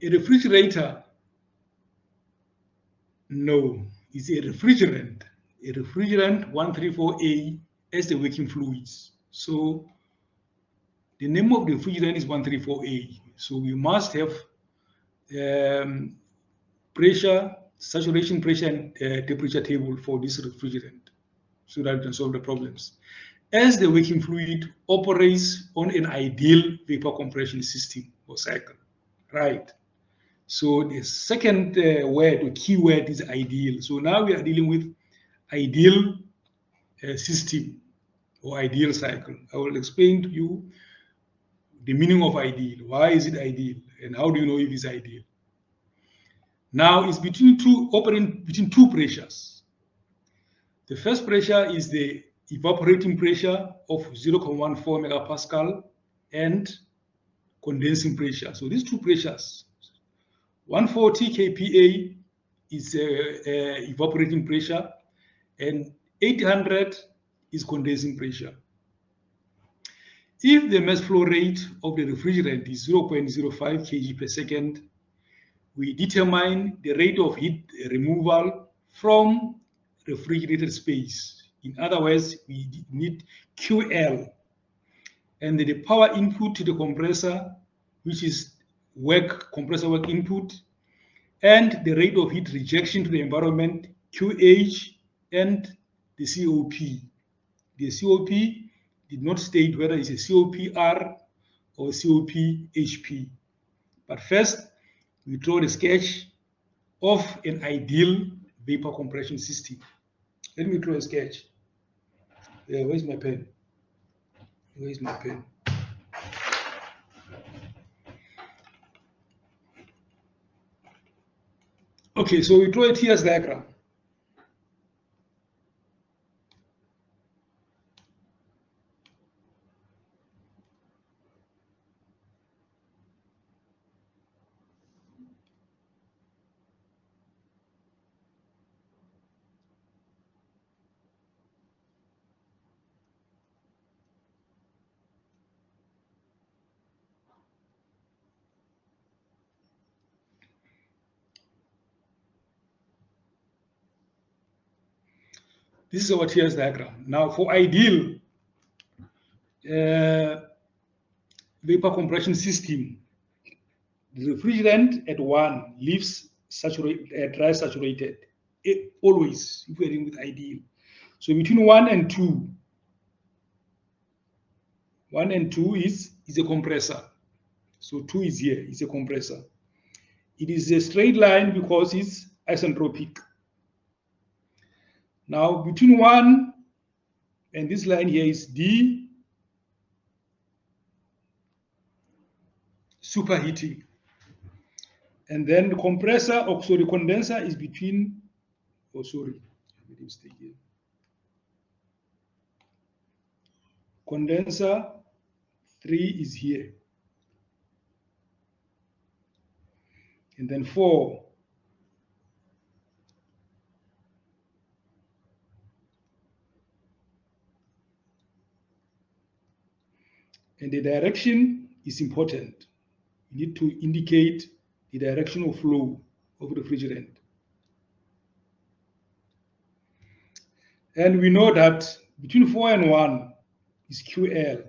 A refrigerator, no, it's a refrigerant. A refrigerant 134A as the working fluids. So the name of the refrigerant is 134A. So we must have pressure, saturation pressure, and temperature table for this refrigerant so that we can solve the problems. As the working fluid operates on an ideal vapor compression system or cycle, right? So the second word or key word is ideal. So now we are dealing with ideal system or ideal cycle. I will explain to you the meaning of ideal. Why is it ideal? And how do you know if it's ideal? Now it's operating between two pressures. The first pressure is the evaporating pressure of 0.14 megapascal and condensing pressure. So these two pressures, 140 kPa is evaporating pressure and 800 is condensing pressure. If the mass flow rate of the refrigerant is 0.05 kg per second, we determine the rate of heat removal from refrigerated space. In other words, we need QL. And the power input to the compressor, which is compressor work input, and the rate of heat rejection to the environment, QH, and the COP. The COP did not state whether it's a COPR or COPHP. But first, we draw the sketch of an ideal vapor compression system. Let me draw a sketch. Where's my pen? Where's my pen? Okay, so we draw a TS diagram. This is our TS diagram. Now, for ideal vapor compression system, the refrigerant at 1 leaves dry saturated, always, if we're dealing with ideal. So between 1 and 2, 1 and 2 is a compressor. So 2 is here, it's a compressor. It is a straight line because it's isentropic. Now between 1 and this line here is D, superheating. And then the compressor, the condenser is between, I made a mistake here. Condenser 3 is here. And then 4. And the direction is important. You need to indicate the direction of flow of refrigerant. And we know that between 4 and 1 is QL,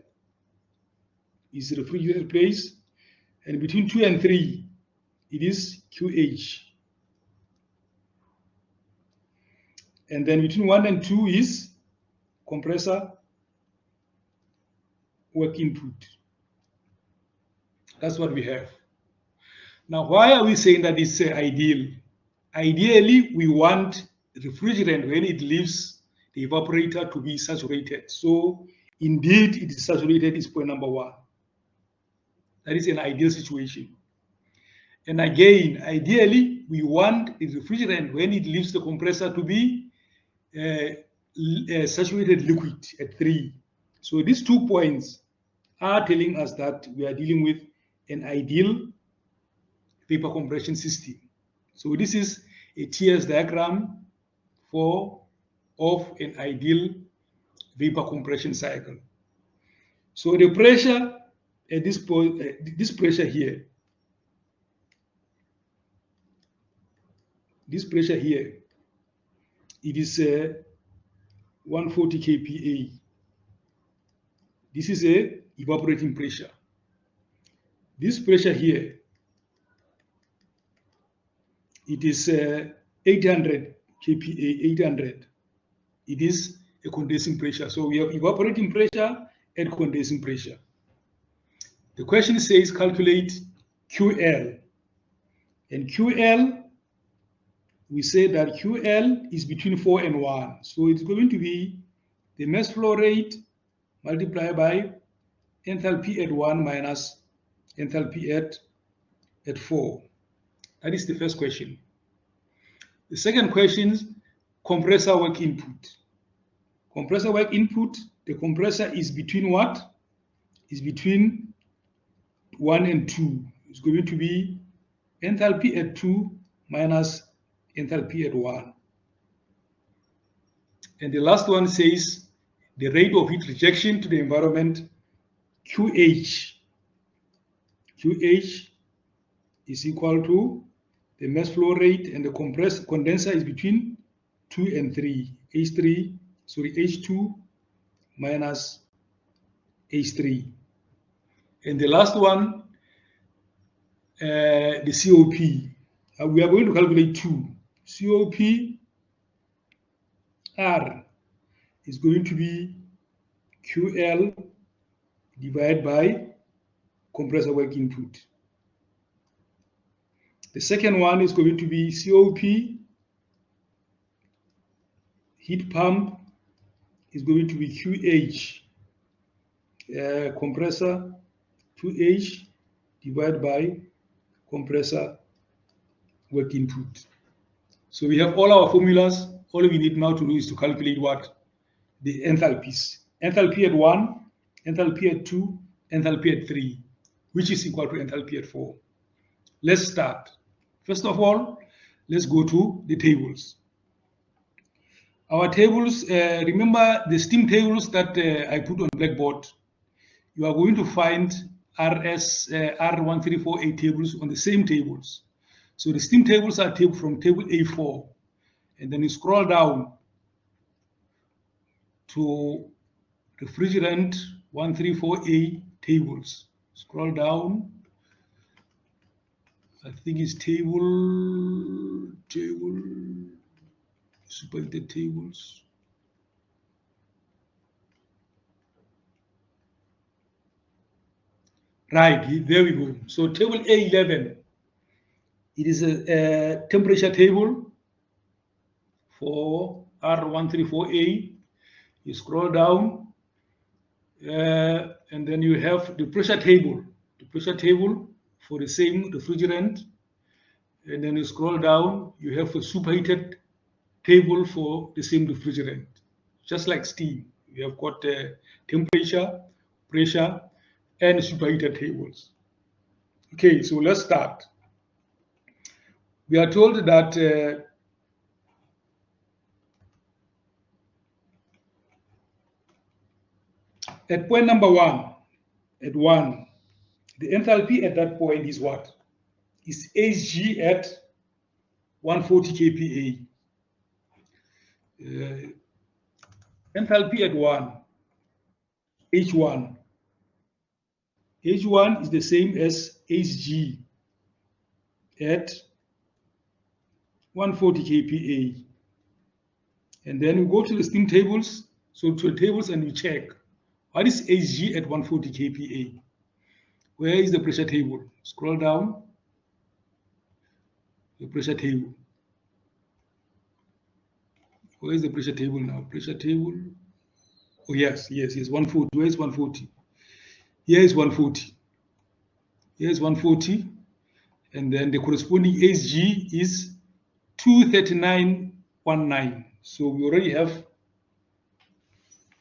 is refrigerated place, and between 2 and 3, it is QH. And then between 1 and 2 is compressor work input. That's what we have. Now, why are we saying that it's ideal? Ideally, we want refrigerant when it leaves the evaporator to be saturated. So, indeed, it is saturated is point number 1. That is an ideal situation. And again, ideally, we want the refrigerant when it leaves the compressor to be saturated liquid at 3. So these 2 points are telling us that we are dealing with an ideal vapor compression system. So this is a TS diagram of an ideal vapor compression cycle. So the pressure at this point, this pressure here this pressure here, it is 140 kPa. This is a evaporating pressure. This pressure here, it is 800 kPa, 800. It is a condensing pressure. So we have evaporating pressure and condensing pressure. The question says calculate QL. And QL, we say that QL is between 4 and 1. So it's going to be the mass flow rate multiplied by enthalpy at 1 minus enthalpy at 4. That is the first question. The second question, compressor work input. Compressor work input, the compressor is between what? Is between 1 and 2. It's going to be enthalpy at 2 minus enthalpy at 1. And the last one says the rate of heat rejection to the environment, QH. QH is equal to the mass flow rate, and the condenser is between 2 and 3. H2 minus H3. And the last one, the COP. We are going to calculate 2. COP R is going to be QL divided by compressor work input. The second one is going to be COP heat pump is going to be QH compressor 2H divided by compressor work input. So we have all our formulas. All we need now to do is to calculate what? The enthalpies. Enthalpy at 1, enthalpy at 2, enthalpy at 3, which is equal to enthalpy at 4. Let's start. First of all, let's go to the tables. Our tables, remember the steam tables that I put on Blackboard. You are going to find R1348 tables on the same tables. So the steam tables are from table A4. And then you scroll down to refrigerant 134A tables. Scroll down. I think it's table, superheated tables. Right, there we go. So table A11, it is a temperature table for R134A. You scroll down, and then you have the pressure table. The pressure table for the same refrigerant. And then you scroll down, you have a superheated table for the same refrigerant. Just like steam, we have got temperature, pressure, and superheated tables. Okay, so let's start. We are told that at point number 1, at 1, the enthalpy at that point is what? Is Hg at 140 kPa. Enthalpy at 1, H1. H1 is the same as Hg at 140 kPa. And then we go to the steam tables, so to the tables, and we check what is Hg at 140 kPa. Where is the pressure table? Scroll down. The pressure table. Where is the pressure table now? Pressure table. Oh, yes, 140. Where is 140? Here is 140. Here is 140. And then the corresponding Hg is 239.19. So we already have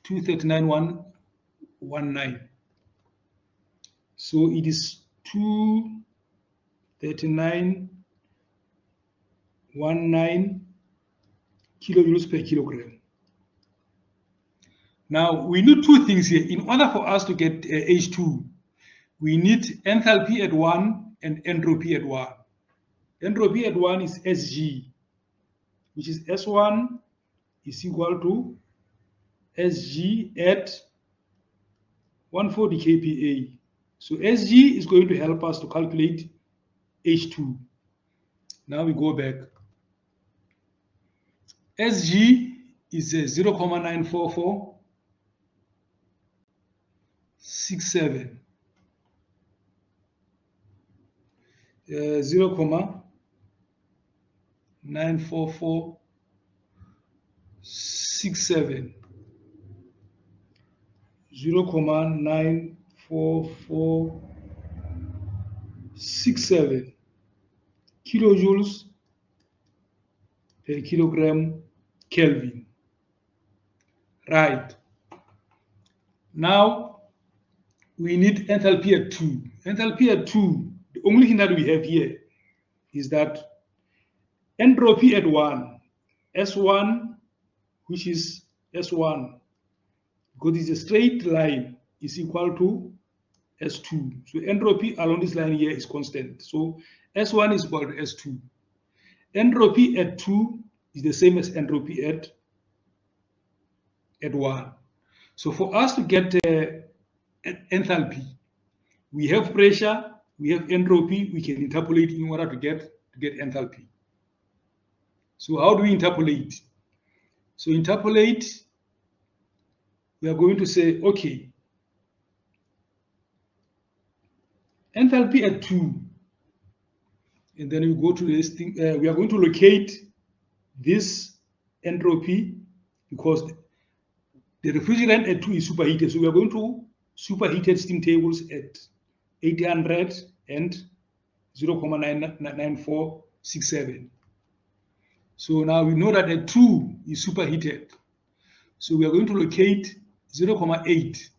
239.19. So it is 239.19 kilojoules per kilogram. Now we need two things here. In order for us to get H2, we need enthalpy at 1 and entropy at 1. Entropy at 1 is Sg. which is S1 is equal to Sg at 140 kPa. So Sg is going to help us to calculate H2. Now we go back. Sg is 0,94467. 0,94467. 0,94467 kilojoules per kilogram Kelvin. Right. Now we need enthalpy at 2. Enthalpy at 2, the only thing that we have here is that entropy at 1, S1, which is S1, because it's a straight line, is equal to S2. So entropy along this line here is constant. So S1 is equal to S2. Entropy at 2 is the same as entropy at 1. So for us to get enthalpy, we have pressure, we have entropy, we can interpolate in order to get enthalpy. So how do we interpolate? So interpolate, we are going to say, okay, enthalpy at 2, and then we go to this thing, we are going to locate this entropy because the refrigerant at 2 is superheated. So we are going to superheated steam tables at 800 and 0,99467. So now we know that at 2 is superheated. So we are going to locate 0,8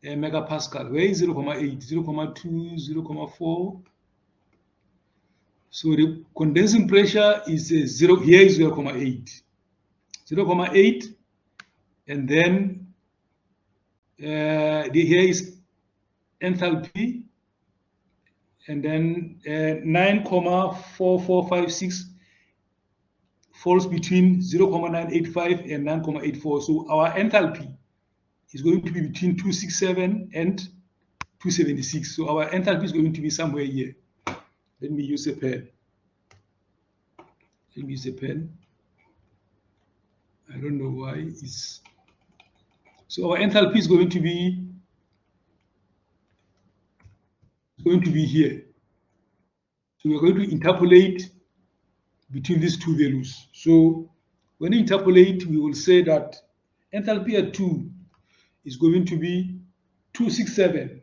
megapascal. Where is 0,8? 0,2, 0,4. So the condensing pressure is 0. Here is 0,8. 0,8. And then here is enthalpy. And then 9,4456 falls between 0,985 and 9,84. So our enthalpy is going to be between 267 and 276. So our enthalpy is going to be somewhere here. Let me use a pen. Let me use a pen. I don't know why it's. So our enthalpy is going to be here. So we're going to interpolate between these two values. So when we interpolate, we will say that enthalpy at 2 is going to be 267.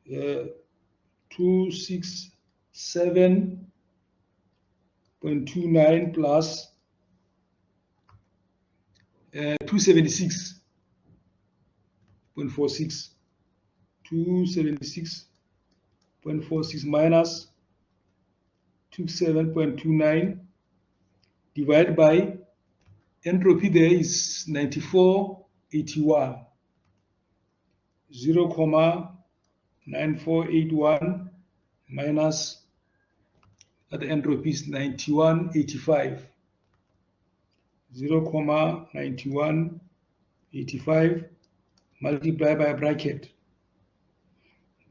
267.29 plus 276.46. 276.46 minus 27.29 divided by entropy there is 9481. 0,9481 minus the entropy is 9185. 0,9185 multiplied by a bracket.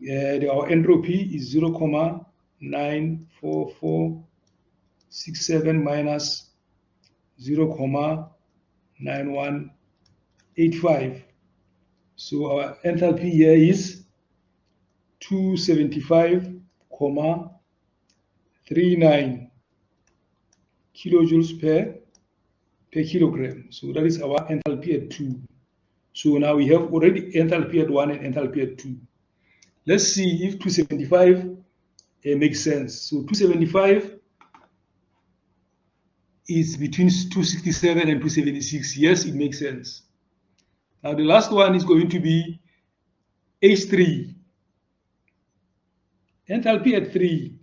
Our entropy is 0,94467 minus 0,9185. So our enthalpy here is 275,39 kilojoules per kilogram. So that is our enthalpy at 2. So now we have already enthalpy at 1 and enthalpy at 2. Let's see if 275 makes sense. So 275 is between 267 and 276. Yes, it makes sense. Now the last one is going to be H3. Enthalpy at 3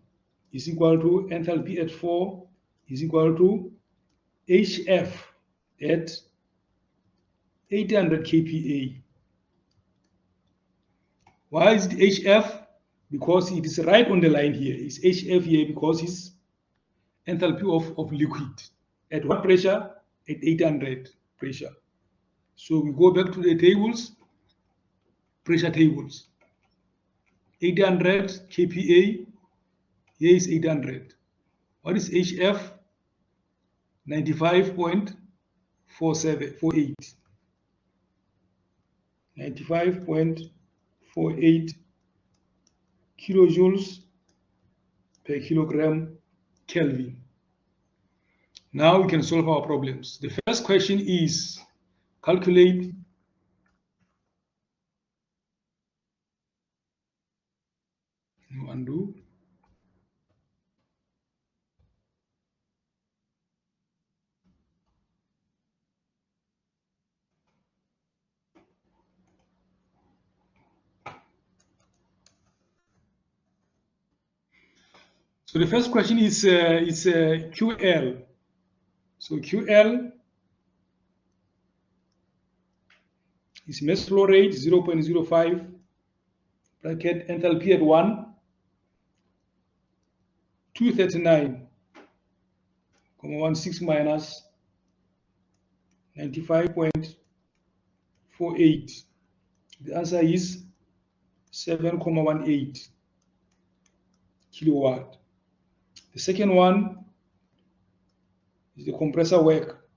is equal to enthalpy at 4 is equal to HF at 800 kPa. Why is it HF? Because it is right on the line here. It's HF here because it's enthalpy of liquid. At what pressure? At 800 pressure. So we go back to the tables, pressure tables. 800 kPa, here is 800. What is HF? 95.48. 95.48 kilojoules per kilogram Kelvin. Now we can solve our problems. The first question is calculate undo. So the first question is QL. So QL is mass flow rate 0.05 bracket enthalpy at 1 239.16 minus 95.48. The answer is 7.18 kilowatt. The second one is the compressor work.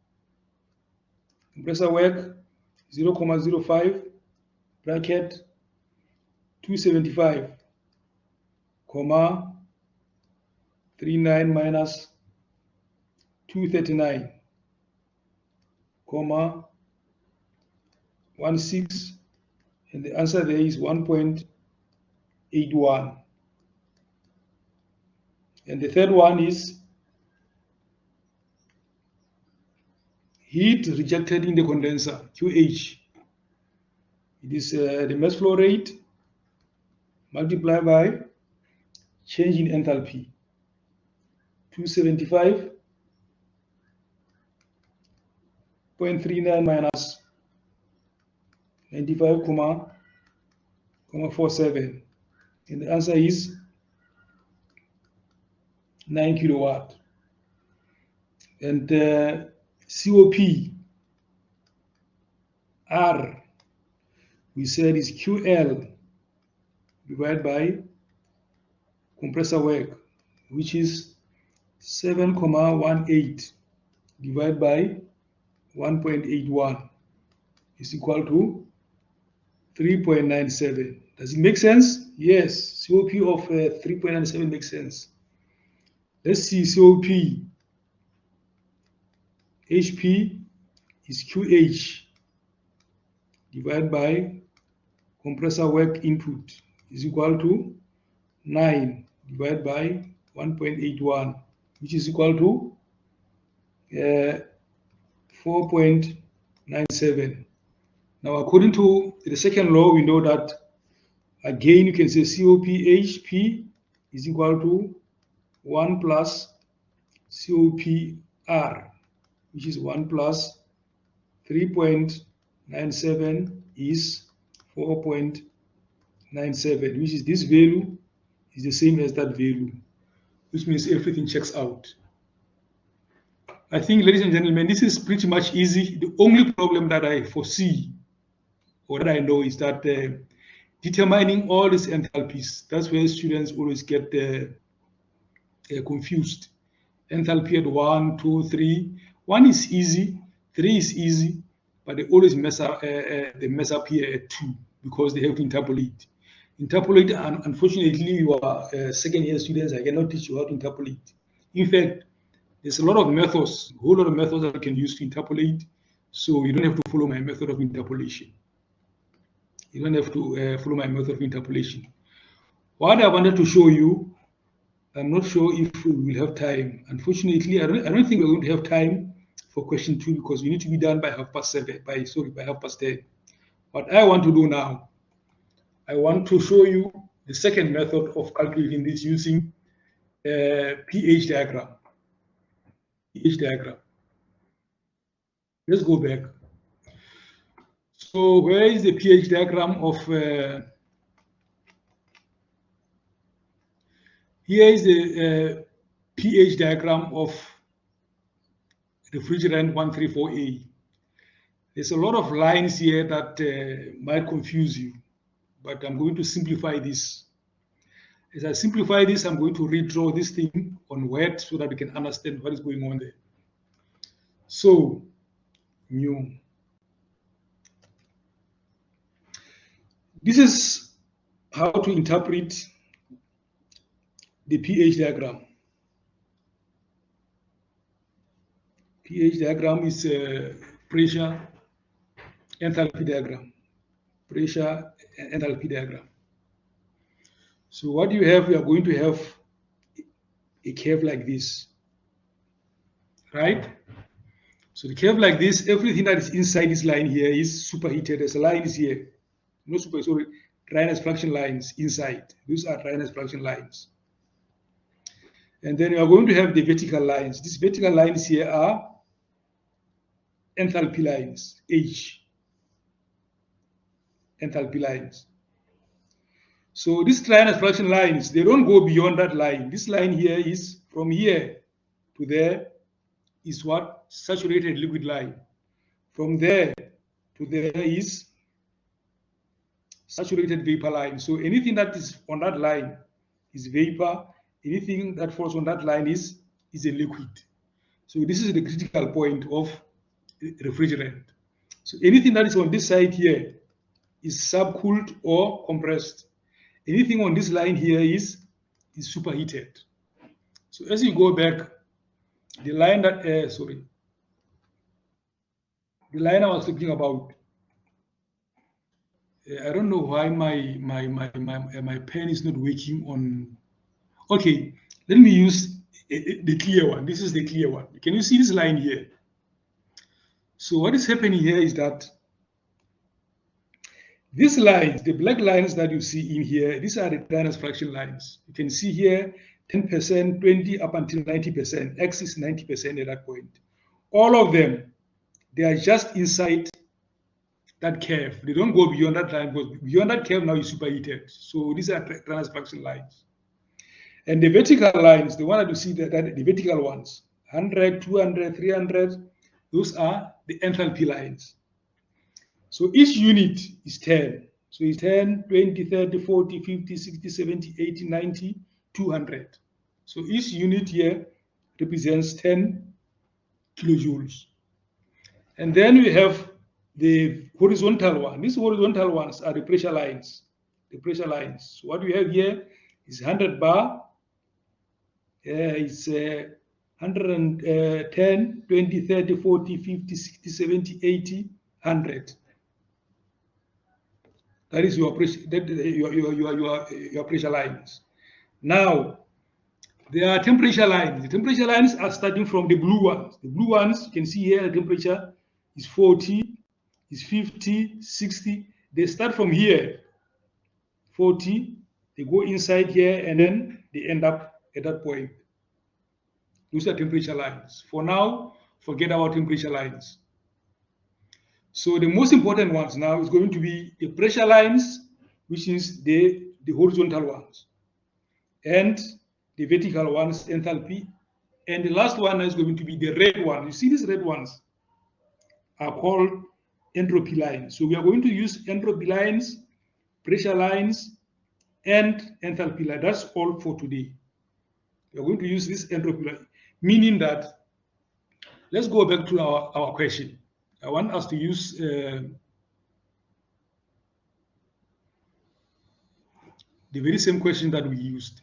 Compressor work 0.05 bracket 275.39 minus 239.16, and the answer there is 1.81. And the third one is heat rejected in the condenser, QH. It is the mass flow rate multiplied by change in enthalpy. 275.39 minus 95.47, and the answer is 9 kilowatt. And COP R, we said, is QL divided by compressor work, which is 7.18 divided by 1.81 is equal to 3.97. Does it make sense? Yes, COP of 3.97 makes sense. Let's see COP. HP is QH divided by compressor work input is equal to 9 divided by 1.81, which is equal to 4.97. Now, according to the second law, we know that, again, you can say COP HP is equal to 1 plus COP R, which is 1 plus 3.97 is 4.97, which is this value is the same as that value, which means everything checks out. I think, ladies and gentlemen, this is pretty much easy. The only problem that I foresee or that I know is that determining all these enthalpies, that's where students always get confused. Enthalpy at 1, 2, 3. 1 is easy, 3 is easy, but they always mess up here at 2 because they have to interpolate. Interpolate, unfortunately, you are second-year students. I cannot teach you how to interpolate. In fact, there's a lot of methods, a whole lot of methods that you can use to interpolate, so you don't have to follow my method of interpolation. You don't have to follow my method of interpolation. What I wanted to show you, I'm not sure if we will have time. Unfortunately, I don't think we're going to have time for question 2 because we need to be done by half past 10. What I want to do now, I want to show you the second method of calculating this using pH diagram. pH diagram. Let's go back. So where is the pH diagram of here is the pH diagram of refrigerant 134A. There's a lot of lines here that might confuse you, but I'm going to simplify this. As I simplify this, I'm going to redraw this thing on wet so that we can understand what is going on there. So, mu. This is how to interpret the pH diagram. pH diagram is a pressure enthalpy diagram. Pressure enthalpy diagram. So what you have, we are going to have a curve like this, right? So the curve like this, everything that is inside this line here is superheated. There's a line is here, no super, sorry, dryness fraction lines inside. These are dryness fraction lines. And then we are going to have the vertical lines. These vertical lines here are enthalpy lines, H, enthalpy lines. So these dryness fraction lines, they don't go beyond that line. This line here is from here to there is what? Saturated liquid line. From there to there is saturated vapor line. So anything that is on that line is vapor. Anything that falls on that line is a liquid. So this is the critical point of refrigerant. So anything that is on this side here is subcooled or compressed. Anything on this line here is superheated. So as you go back, the line that the line I was talking about, I don't know why my pen is not working on. Okay, let me use the clear one. This is the clear one. Can you see this line here? So what is happening here is that these lines, the black lines that you see in here, these are the dryness fraction lines. You can see here 10%, 20 up until 90%. X is 90% at that point. All of them, they are just inside that curve. They don't go beyond that line, because beyond that curve now is superheated. So these are dryness fraction lines. And the vertical lines, the one that you see, the vertical ones, 100, 200, 300, those are the enthalpy lines. So each unit is 10. So it's 10, 20, 30, 40, 50, 60, 70, 80, 90, 200. So each unit here represents 10 kilojoules. And then we have the horizontal one. These horizontal ones are the pressure lines. The pressure lines. So what we have here is 100 bar. It's 110, 20, 30, 40, 50, 60, 70, 80, 100. That is your pressure, your pressure lines. Now, there are temperature lines. The temperature lines are starting from the blue ones. The blue ones, you can see here, the temperature is 40, is 50, 60. They start from here, 40. They go inside here, and then they end up at that point. Those are temperature lines. For now, forget about temperature lines. So the most important ones now is going to be the pressure lines, which is the horizontal ones, and the vertical ones, enthalpy. And the last one is going to be the red one. You see these red ones are called entropy lines. So we are going to use entropy lines, pressure lines, and enthalpy line. That's all for today. We are going to use this entropy line, meaning that, let's go back to our question. I want us to use the very same question that we used,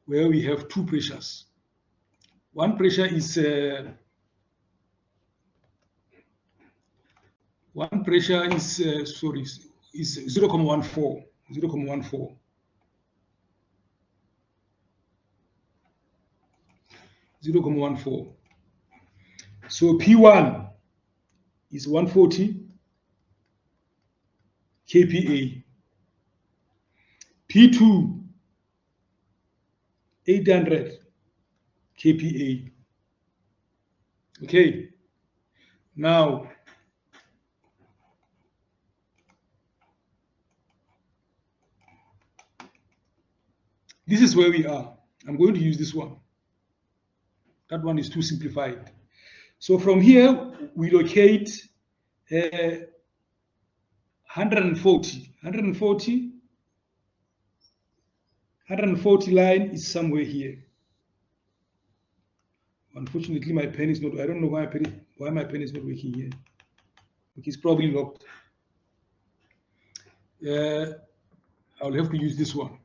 where we have two pressures. One pressure is 0.14, 0.14. 0.14. So P1 is 140 kPa. P2, 800 kPa. Okay. Now, this is where we are. I'm going to use this one. That one is too simplified. So from here, we locate 140. 140 line is somewhere here. Unfortunately, my pen is not. I don't know why my pen is not working here. It's probably locked. I'll have to use this one.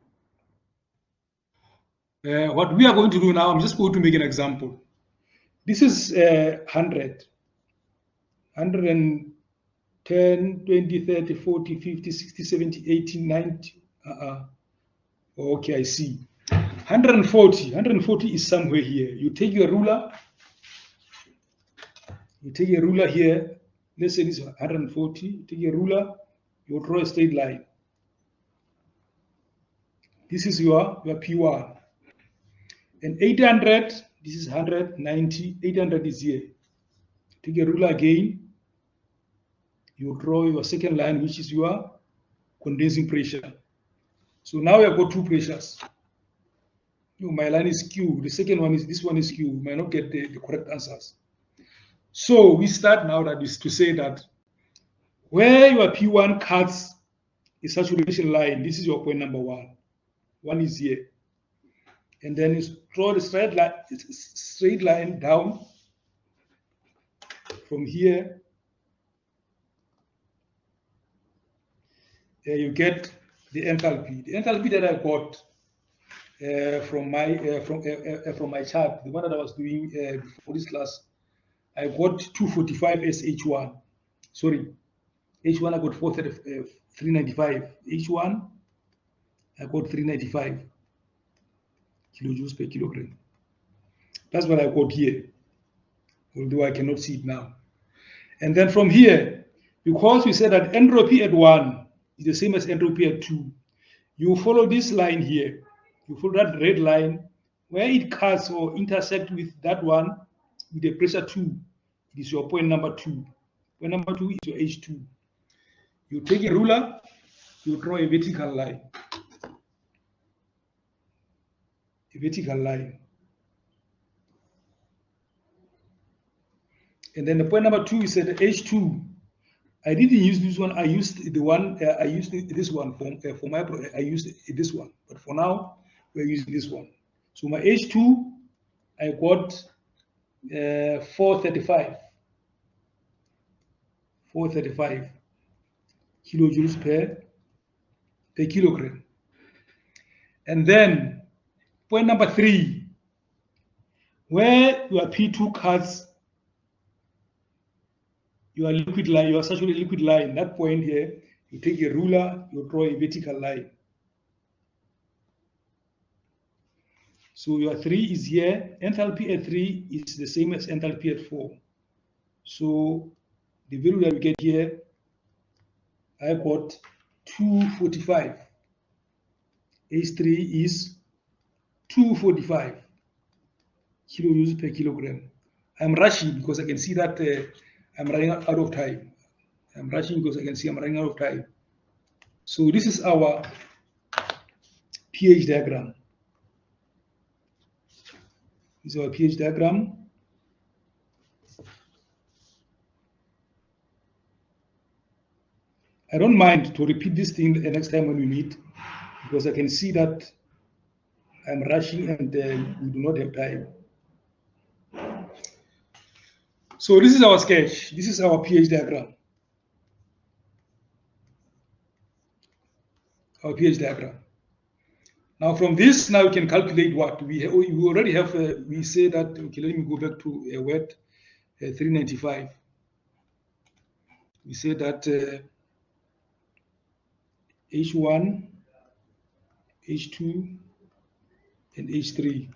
What we are going to do now, I'm just going to make an example. This is 100, 110, 20, 30, 40, 50, 60, 70, 80, 90. Okay, I see. 140 is somewhere here. You take your ruler. You take a ruler here. Let's say this is 140. You take a ruler. You draw a straight line. This is your P1. And 800, this is 190. 800 is here. Take a ruler again. You draw your second line, which is your condensing pressure. So now we have got two pressures. My line is Q. The second one is, this one is Q. You might not get the correct answers. So we start now, that is to say that where your P1 cuts a saturation line, this is your point number 1. 1 is here. And then you draw the straight line down from here. You get the enthalpy. The enthalpy that I got from my chart, the one that I was doing before this class, I got 245 as H1. Sorry, H1 I got 395. H1 I got 395 kilojoules per kilogram. That's what I got here, although I cannot see it now. And then from here, because we said that entropy at 1 is the same as entropy at 2, you follow this line here. You follow that red line. Where it cuts or intersects with that one, with the pressure 2, it is your point number 2. Point number 2 is your H2. You take a ruler, you draw a vertical line. A vertical line. And then the point number 2 is at H2. I didn't use this one. I used the one. I used this one for my. I used this one, but for now we're using this one. So my H2, I got 435. 435 kilojoules per kilogram. And then point number 3, where your P2 cuts your liquid line, your saturated liquid line, that point here, you take a ruler, you draw a vertical line. So your 3 is here. Enthalpy at 3 is the same as enthalpy at 4. So the value that we get here, I got 245. H3 is 245 kilojoules per kilogram. I'm rushing because I can see that I'm running out of time. I'm rushing because I can see I'm running out of time. So this is our pH diagram. This is our pH diagram. I don't mind to repeat this thing the next time when we meet, because I can see that I'm rushing and we do not have time. So this is our sketch. This is our pH diagram. Our pH diagram. Now from this, now we can calculate what we already have. We say that. Okay, let me go back to a wet 395. We say that H1, H2, and H3.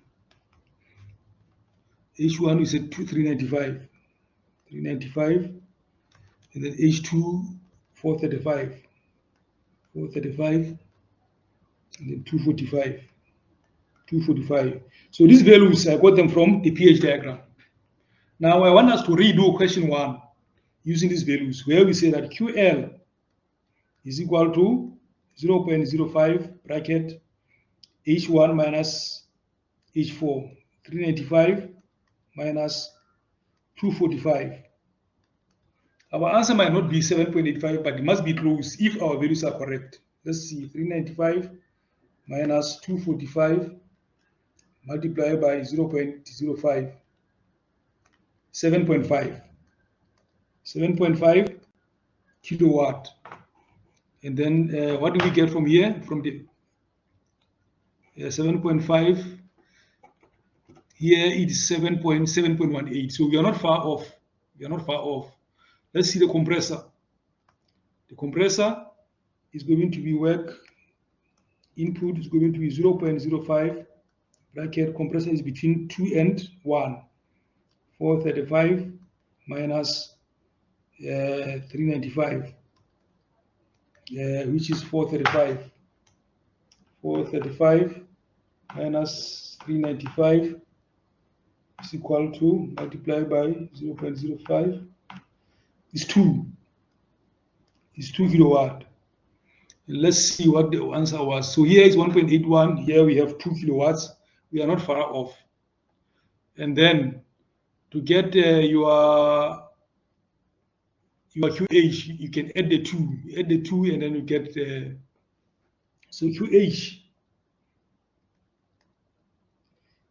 H1 is at 395, and then H2 435, and then 245. So these values, I got them from the pH diagram. Now I want us to redo question 1 using these values, where we say that QL is equal to 0.05 bracket H1 minus H4, 395 minus 245. Our answer might not be 7.85, but it must be close if our values are correct. Let's see, 395 minus 245 multiplied by 0.05, 7.5. 7.5 kilowatt. And then what do we get from here? From the 7.5, here it is 7.18. So we are not far off. We are not far off. Let's see the compressor. The compressor is going to be work. Input is going to be 0.05. Bracket compressor is between 2 and 1. 435 minus 395, which is 435. 435 minus 395 is equal to, multiplied by 0.05, is 2. Is 2 kilowatt. Let's see what the answer was. So here is 1.81. Here we have 2 kilowatts. We are not far off. And then to get your QH, you can add the 2. You add the 2 and then you get so QH.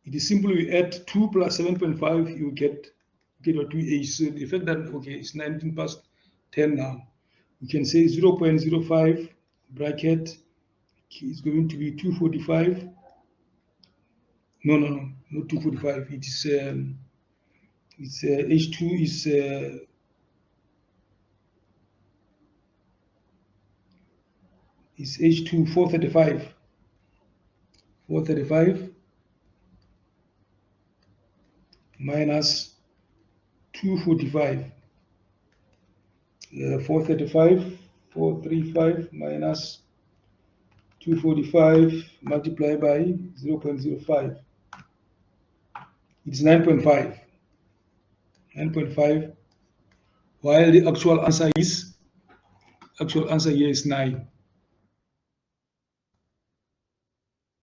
It is simple. You add 2 plus 7.5, you get your QH. So the fact that, okay, it's 19 past 10 now. You can say 0.05 bracket is going to be 245. No, not 245. It is H2 is H2 435. 435 minus 245. 435 minus 245 multiplied by 0.05. It's 9.5. 9.5. While the actual answer here is 9.